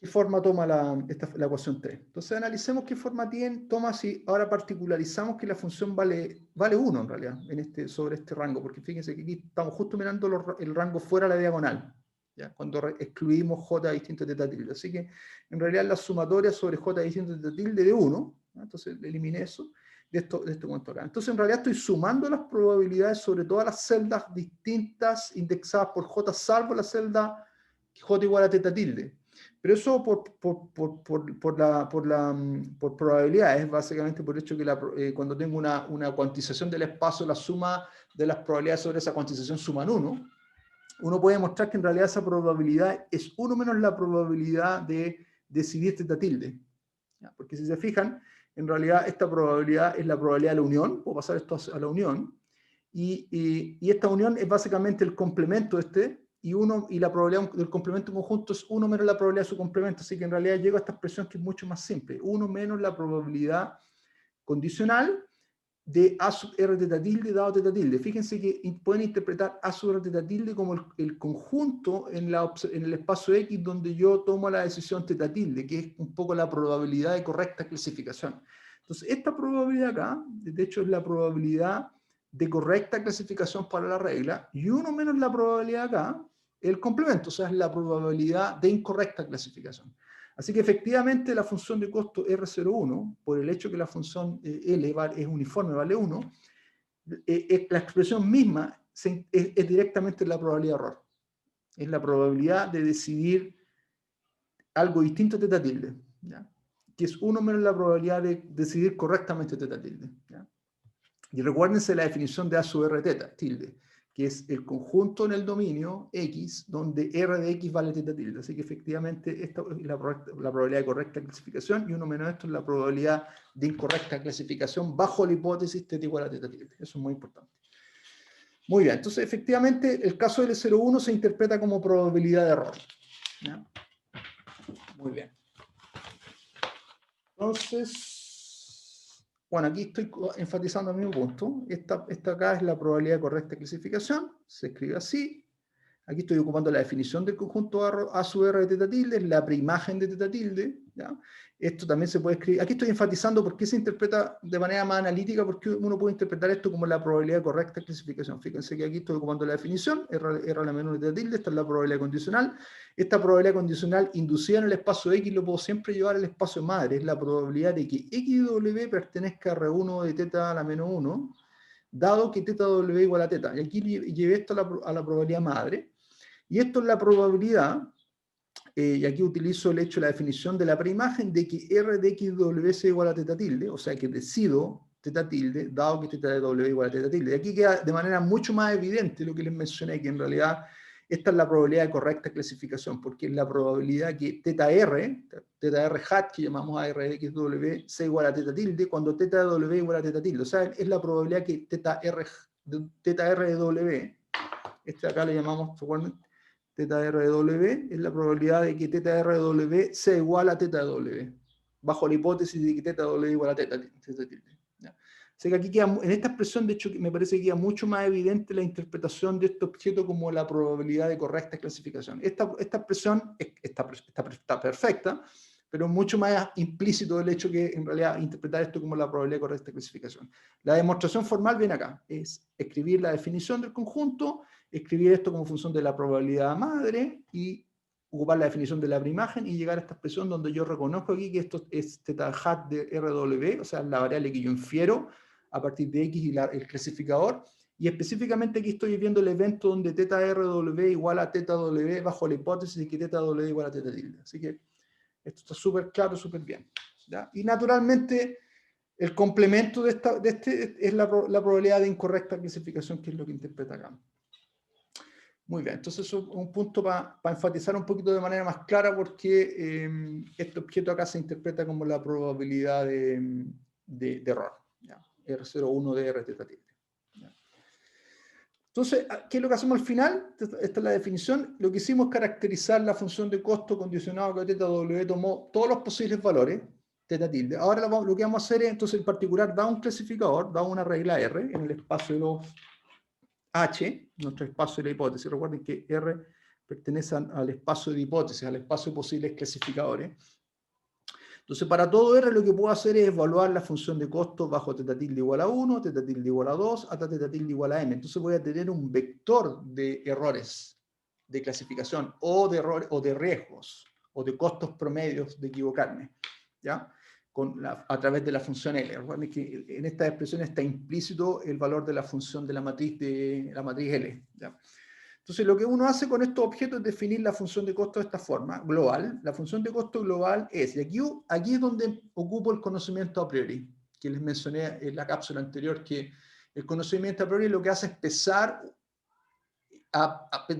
¿Qué forma toma la ecuación 3? Entonces analicemos qué forma toma si ahora particularizamos que la función vale 1 en realidad sobre este rango, porque fíjense que aquí estamos justo mirando el rango fuera de la diagonal, ¿ya? Cuando excluimos j distinto de teta tilde. Así que en realidad la sumatoria sobre j distinto de teta tilde de 1, ¿no? Entonces eliminé eso de este momento acá. Entonces en realidad estoy sumando las probabilidades sobre todas las celdas distintas indexadas por j, salvo la celda j igual a teta tilde. Pero eso por probabilidades, básicamente por el hecho que cuando tengo una cuantización del espacio, la suma de las probabilidades sobre esa cuantización suman 1. Uno puede mostrar que en realidad esa probabilidad es 1 menos la probabilidad de decidir teta tilde. ¿Ya? Porque si se fijan, en realidad esta probabilidad es la probabilidad de la unión, puedo pasar esto a la unión, y esta unión es básicamente el complemento y la probabilidad del complemento conjunto es 1 menos la probabilidad de su complemento, así que en realidad llego a esta expresión que es mucho más simple, 1 menos la probabilidad condicional de A sub R teta tilde dado teta tilde. Fíjense que pueden interpretar A sub R teta tilde como el conjunto en el espacio X donde yo tomo la decisión teta tilde, que es un poco la probabilidad de correcta clasificación. Entonces, esta probabilidad acá, de hecho, es la probabilidad de correcta clasificación para la regla, y 1 menos la probabilidad acá, el complemento, o sea, es la probabilidad de incorrecta clasificación. Así que efectivamente la función de costo R01, por el hecho que la función L es uniforme, vale 1, la expresión misma es directamente la probabilidad de error. Es la probabilidad de decidir algo distinto a teta tilde, ¿ya? Que es 1 menos la probabilidad de decidir correctamente teta tilde, ¿ya? Y recuérdense la definición de A sub R teta tilde, que es el conjunto en el dominio X, donde R de X vale teta tilde. Así que efectivamente esta es la probabilidad de correcta clasificación, y 1 menos esto es la probabilidad de incorrecta clasificación bajo la hipótesis teta igual a teta tilde. Eso es muy importante. Muy bien, entonces efectivamente el caso del L01 se interpreta como probabilidad de error, ¿ya? Muy bien. Entonces, bueno, aquí estoy enfatizando el mismo punto. Esta acá es la probabilidad de correcta clasificación, se escribe así. Aquí estoy ocupando la definición del conjunto A sub R de teta tilde, es la preimagen de teta tilde, ¿ya? Esto también se puede escribir. Aquí estoy enfatizando por qué se interpreta de manera más analítica, porque uno puede interpretar esto como la probabilidad de correcta clasificación. Fíjense que aquí estoy ocupando la definición, R a la menor de teta tilde, esta es la probabilidad condicional. Esta probabilidad condicional inducida en el espacio X lo puedo siempre llevar al espacio madre, es la probabilidad de que XW pertenezca a R1 de teta a la menos 1, dado que teta W igual a teta. Y aquí llevé esto a la probabilidad madre. Y esto es la probabilidad, y aquí utilizo el hecho de la definición de la preimagen de que R de XW sea igual a teta tilde, o sea que decido teta tilde, dado que teta de W igual a teta tilde. Y aquí queda de manera mucho más evidente lo que les mencioné, que en realidad esta es la probabilidad de correcta clasificación, porque es la probabilidad que teta R hat, que llamamos a R de XW, sea igual a teta tilde, cuando teta de W igual a teta tilde. O sea, es la probabilidad que teta R de W, acá le llamamos, ¿recuerden? Teta R de W, es la probabilidad de que teta R de W sea igual a teta de W, bajo la hipótesis de que teta de W igual a teta tilde. ¿Ya? Así que aquí queda, en esta expresión, de hecho, me parece que queda mucho más evidente la interpretación de este objeto como la probabilidad de correcta clasificación. Esta expresión está perfecta, pero mucho más implícito el hecho que en realidad interpretar esto como la probabilidad de correcta clasificación. La demostración formal viene acá, es escribir la definición del conjunto, escribir esto como función de la probabilidad madre y ocupar la definición de la preimagen y llegar a esta expresión donde yo reconozco aquí que esto es teta hat de RW, o sea, la variable que yo infiero a partir de X y el clasificador, y específicamente aquí estoy viendo el evento donde teta RW igual a teta W bajo la hipótesis de que teta W igual a teta tilde. Así que esto está súper claro, súper bien, ¿ya? Y naturalmente el complemento de este es la probabilidad de incorrecta clasificación, que es lo que interpreta acá. Muy bien, entonces eso es un punto para enfatizar un poquito de manera más clara porque este objeto acá se interpreta como la probabilidad de error, ¿ya? R01 de R teta tilde. Entonces, ¿qué es lo que hacemos al final? Esta es la definición. Lo que hicimos es caracterizar la función de costo condicionado que teta W tomó todos los posibles valores, teta tilde. Ahora lo que vamos a hacer es, entonces, en particular, da un clasificador, da una regla R en el espacio de los H, nuestro espacio de la hipótesis. Recuerden que R pertenece al espacio de hipótesis, al espacio de posibles clasificadores. Entonces, para todo R lo que puedo hacer es evaluar la función de costo bajo teta tilde igual a 1, teta tilde igual a 2, hasta teta tilde igual a m. Entonces voy a tener un vector de errores de clasificación, o de errores, o de riesgos, o de costos promedios de equivocarme, ¿ya? A través de la función L. Recuerden que en esta expresión está implícito el valor de la función de la matriz L, ¿ya? Entonces, lo que uno hace con estos objetos es definir la función de costo de esta forma, global. La función de costo global es, y aquí es donde ocupo el conocimiento a priori, que les mencioné en la cápsula anterior, que el conocimiento a priori lo que hace es pesar,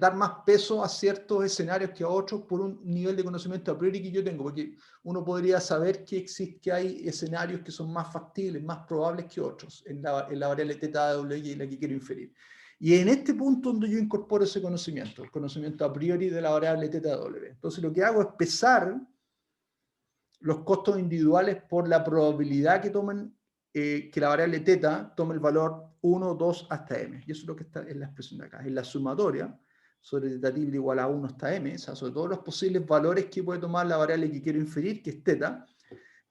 dar más peso a ciertos escenarios que a otros por un nivel de conocimiento a priori que yo tengo, porque uno podría saber que hay escenarios que son más factibles, más probables que otros en la variable teta W y la que quiero inferir. Y en este punto donde yo incorporo ese conocimiento, el conocimiento a priori de la variable teta W. Entonces lo que hago es pesar los costos individuales por la probabilidad que tomen, que la variable teta tome el valor 1, 2 hasta m. Y eso es lo que está en la expresión de acá. En la sumatoria sobre teta tilde igual a 1 hasta m, o sea, sobre todos los posibles valores que puede tomar la variable que quiero inferir, que es teta,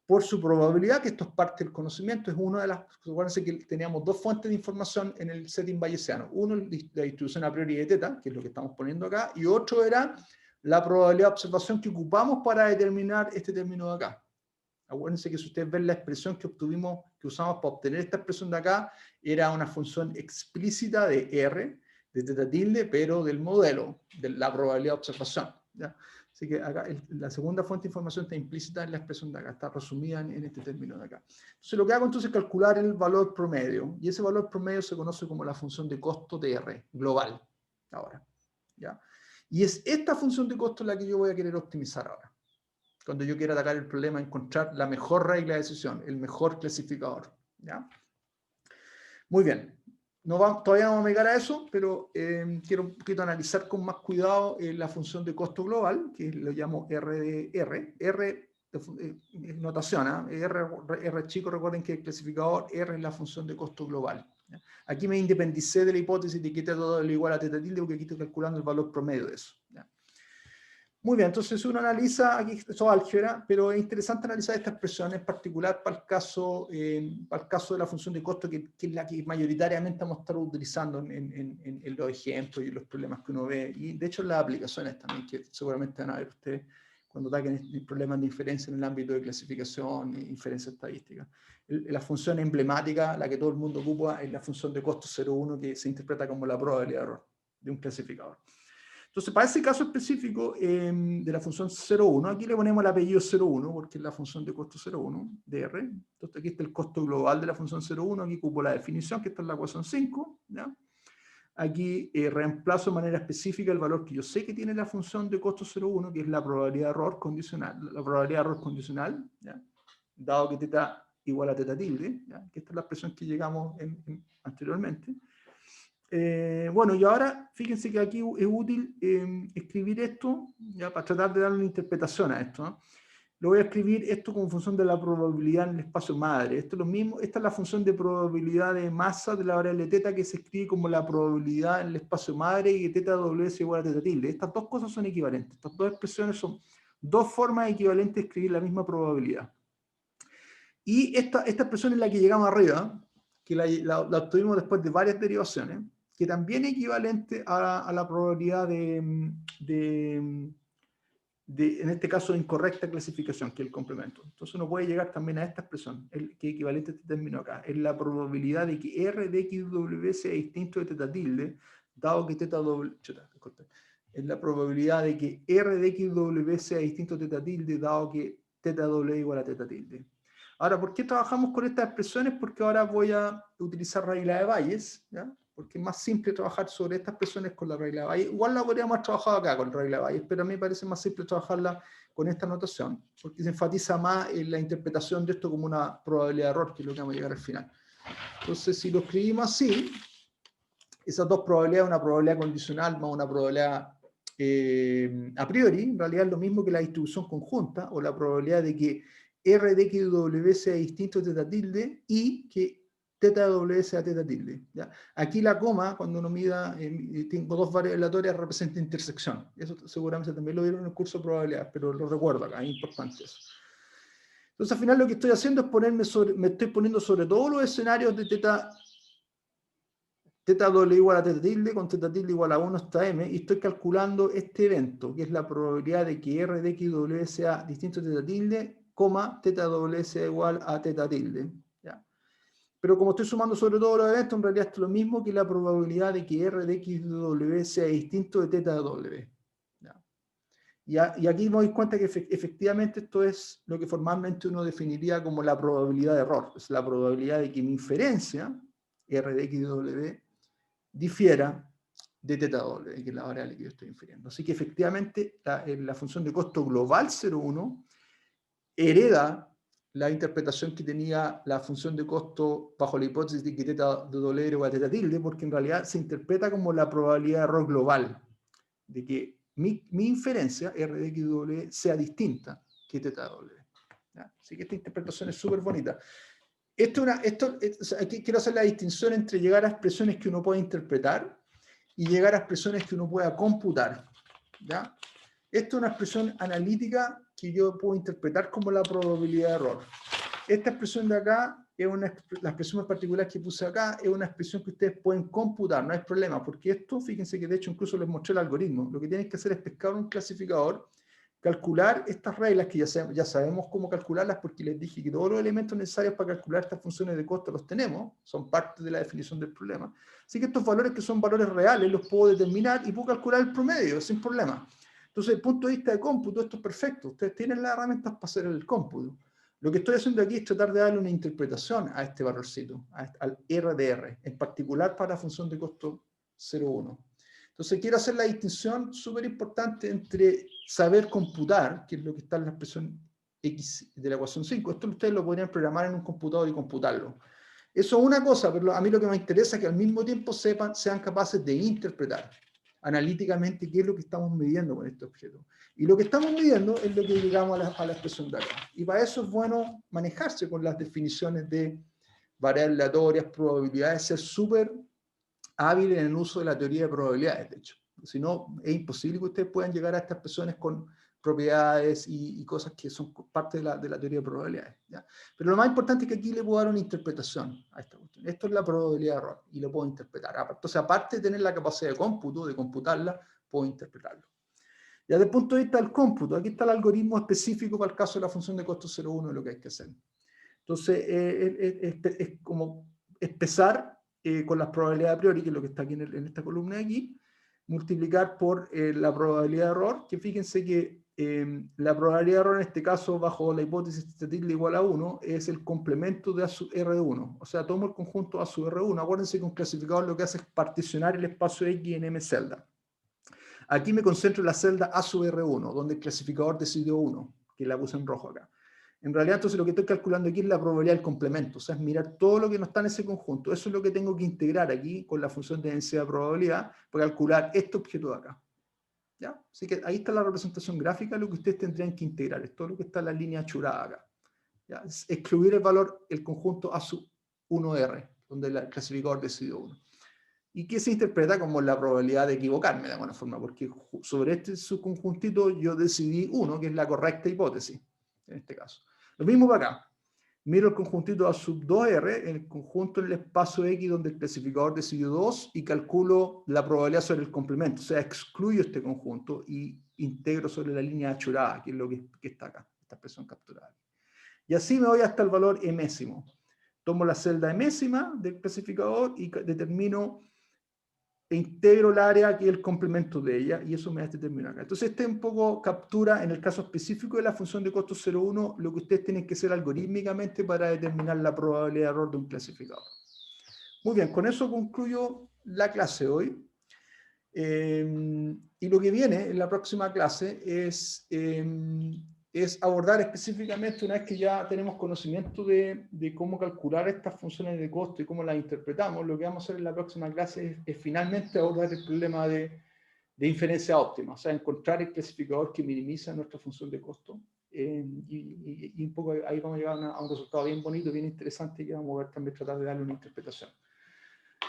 por su probabilidad, que esto es parte del conocimiento, es una de las, acuérdense que teníamos dos fuentes de información en el setting bayesiano. Uno, la distribución a priori de teta, que es lo que estamos poniendo acá, y otro era la probabilidad de observación que ocupamos para determinar este término de acá. Acuérdense que si ustedes ven la expresión que usamos para obtener esta expresión de acá, era una función explícita de R, de teta tilde, pero del modelo, de la probabilidad de observación, ¿ya? Así que acá la segunda fuente de información está implícita en la expresión de acá, está resumida en este término de acá. Entonces lo que hago entonces es calcular el valor promedio, y ese valor promedio se conoce como la función de costo de R, global, ahora, ¿ya? Y es esta función de costo la que yo voy a querer optimizar ahora, cuando yo quiera atacar el problema, encontrar la mejor regla de decisión, el mejor clasificador, ¿ya? Muy bien. Todavía no vamos a llegar a eso, pero quiero un poquito analizar con más cuidado la función de costo global, que lo llamo R de R. R notación, R chico, recuerden que el clasificador R es la función de costo global, ¿ya? Aquí me independicé de la hipótesis de que teta doble igual a teta tilde, porque aquí estoy calculando el valor promedio de eso, ¿ya? Muy bien, entonces uno analiza, aquí esto es álgebra, pero es interesante analizar esta expresión en particular para el caso de la función de costo, que es la que mayoritariamente vamos a estar utilizando en los ejemplos y los problemas que uno ve, y de hecho en las aplicaciones también, que seguramente van a ver ustedes cuando ataquen problemas de inferencia en el ámbito de clasificación e inferencia estadística. La función emblemática, la que todo el mundo ocupa, es la función de costo 0,1, que se interpreta como la probabilidad de error de un clasificador. Entonces, para ese caso específico de la función 0,1, aquí le ponemos el apellido 0,1, porque es la función de costo 0,1 de R. Entonces, aquí está el costo global de la función 0,1, aquí ocupo la definición, que está en la ecuación 5, ¿ya? Aquí reemplazo de manera específica el valor que yo sé que tiene la función de costo 0,1, que es la probabilidad de error condicional, ¿ya? Dado que teta igual a teta tilde, ¿ya? Que esta es la expresión que llegamos anteriormente. Bueno, y ahora fíjense que aquí es útil escribir esto, ya, para tratar de darle una interpretación a esto, ¿no? Lo voy a escribir esto como función de la probabilidad en el espacio madre. Esto es lo mismo, esta es la función de probabilidad de masa de la variable teta, que se escribe como la probabilidad en el espacio madre, y que teta W es igual a teta tilde. Estas dos cosas son equivalentes. Estas dos expresiones son dos formas equivalentes de escribir la misma probabilidad. Y esta expresión es la que llegamos arriba, que la obtuvimos después de varias derivaciones, que también es equivalente a la probabilidad en este caso, de incorrecta clasificación, que es el complemento. Entonces uno puede llegar también a esta expresión, que es equivalente a este término acá. Es la probabilidad de que R de XW sea distinto de teta tilde, dado que teta doble... Es la probabilidad de que R de XW sea distinto de teta tilde, dado que teta doble igual a teta tilde. Ahora, ¿por qué trabajamos con estas expresiones? Porque ahora voy a utilizar regla de Bayes, ¿ya? Porque es más simple trabajar sobre estas expresiones con la regla de Bayes. Igual la podríamos haber trabajado acá con la regla de Bayes, pero a mí me parece más simple trabajarla con esta notación, porque se enfatiza más en la interpretación de esto como una probabilidad de error, que es lo que vamos a llegar al final. Entonces, si lo escribimos así, esas dos probabilidades, una probabilidad condicional más una probabilidad a priori, en realidad es lo mismo que la distribución conjunta, o la probabilidad de que R de X de W sea distinto de teta tilde y que teta de W sea teta tilde. ¿Ya? Aquí la coma, cuando uno mida, tengo dos variables aleatorias, representa intersección. Eso seguramente también lo vieron en el curso de probabilidad, pero lo recuerdo acá, es importante eso. Entonces al final lo que estoy haciendo es me estoy poniendo sobre todos los escenarios de teta W igual a teta tilde, con teta tilde igual a 1 hasta m, y estoy calculando este evento, que es la probabilidad de que R de X W sea distinto de teta tilde, coma, teta W sea igual a teta tilde. ¿Ya? Pero como estoy sumando sobre todos los eventos, en realidad esto es lo mismo que la probabilidad de que R de X W sea distinto de teta W. ¿Ya? Y aquí me doy cuenta que efectivamente esto es lo que formalmente uno definiría como la probabilidad de error. Es la probabilidad de que mi inferencia, R de X W, difiera de teta W, que es la variable que yo estoy infiriendo. Así que efectivamente la función de costo global 0,1 hereda la interpretación que tenía la función de costo bajo la hipótesis de que teta de W era igual a teta tilde, porque en realidad se interpreta como la probabilidad de error global, de que mi inferencia, R de X W, sea distinta que teta W. ¿Ya? Así que esta interpretación es súper bonita. Aquí quiero hacer la distinción entre llegar a expresiones que uno puede interpretar y llegar a expresiones que uno pueda computar. ¿Ya? Esto es una expresión analítica que yo puedo interpretar como la probabilidad de error. Esta expresión de acá, la expresión en particular que puse acá, es una expresión que ustedes pueden computar, no hay problema, porque esto, fíjense que de hecho incluso les mostré el algoritmo. Lo que tienen que hacer es pescar un clasificador, calcular estas reglas que ya sabemos cómo calcularlas, porque les dije que todos los elementos necesarios para calcular estas funciones de costo los tenemos, son parte de la definición del problema. Así que estos valores que son valores reales los puedo determinar y puedo calcular el promedio sin problema. Entonces, desde el punto de vista de cómputo, esto es perfecto. Ustedes tienen las herramientas para hacer el cómputo. Lo que estoy haciendo aquí es tratar de darle una interpretación a este valorcito, al RDR, en particular para la función de costo 0,1. Entonces quiero hacer la distinción súper importante entre saber computar, que es lo que está en la expresión X de la ecuación 5. Esto ustedes lo podrían programar en un computador y computarlo. Eso es una cosa, pero a mí lo que me interesa es que al mismo tiempo sean capaces de interpretar analíticamente qué es lo que estamos midiendo con este objeto. Y lo que estamos midiendo es lo que llegamos a la expresión de acá. Y para eso es bueno manejarse con las definiciones de variables aleatorias, probabilidades, ser súper hábil en el uso de la teoría de probabilidades, de hecho. Si no, es imposible que ustedes puedan llegar a estas expresiones con propiedades y cosas que son parte de la teoría de probabilidades. ¿Ya? Pero lo más importante es que aquí le puedo dar una interpretación a esta cuestión. Esto es la probabilidad de error y lo puedo interpretar. Entonces, aparte de tener la capacidad de cómputo, de computarla, puedo interpretarlo. Ya desde el punto de vista del cómputo, aquí está el algoritmo específico para el caso de la función de costo 0,1 de lo que hay que hacer. Entonces, es como empezar con las probabilidades a priori, que es lo que está aquí en esta columna de aquí, multiplicar por la probabilidad de error, que fíjense que la probabilidad de error en este caso, bajo la hipótesis de tilde igual a 1, es el complemento de A sub R de 1. O sea, tomo el conjunto A sub R1. Acuérdense que un clasificador lo que hace es particionar el espacio X en M celda. Aquí me concentro en la celda A sub R1, donde el clasificador decidió 1, que la puse en rojo acá. En realidad, entonces, lo que estoy calculando aquí es la probabilidad del complemento, o sea, es mirar todo lo que no está en ese conjunto. Eso es lo que tengo que integrar aquí con la función de densidad de probabilidad para calcular este objeto de acá. ¿Ya? Así que ahí está la representación gráfica, lo que ustedes tendrían que integrar, es todo lo que está en la línea achurada acá. ¿Ya? Es excluir el valor, el conjunto A sub 1R, donde el clasificador decidió 1. Y que se interpreta como la probabilidad de equivocarme de alguna forma, porque sobre este subconjuntito yo decidí 1, que es la correcta hipótesis, en este caso. Lo mismo para acá. Miro el conjuntito A sub 2R, el conjunto en el espacio X donde el clasificador decidió 2 y calculo la probabilidad sobre el complemento. O sea, excluyo este conjunto y integro sobre la línea achurada, que es lo que está acá, esta expresión capturada. Y así me voy hasta el valor emésimo. Tomo la celda emésima del clasificador y determino e integro el área que es el complemento de ella, y eso me hace determinar acá. Entonces, este un poco captura, en el caso específico de la función de costo 0,1, lo que ustedes tienen que hacer algorítmicamente para determinar la probabilidad de error de un clasificador. Muy bien, con eso concluyo la clase hoy. Y lo que viene en la próxima clase es abordar específicamente, una vez que ya tenemos conocimiento de cómo calcular estas funciones de costo y cómo las interpretamos, lo que vamos a hacer en la próxima clase es finalmente abordar el problema de de inferencia óptima, o sea, encontrar el clasificador que minimiza nuestra función de costo. Y un poco ahí vamos a llegar a un resultado bien bonito, bien interesante, que vamos a ver también tratar de darle una interpretación.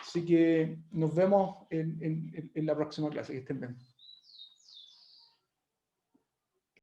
Así que nos vemos en la próxima clase. Que estén bien.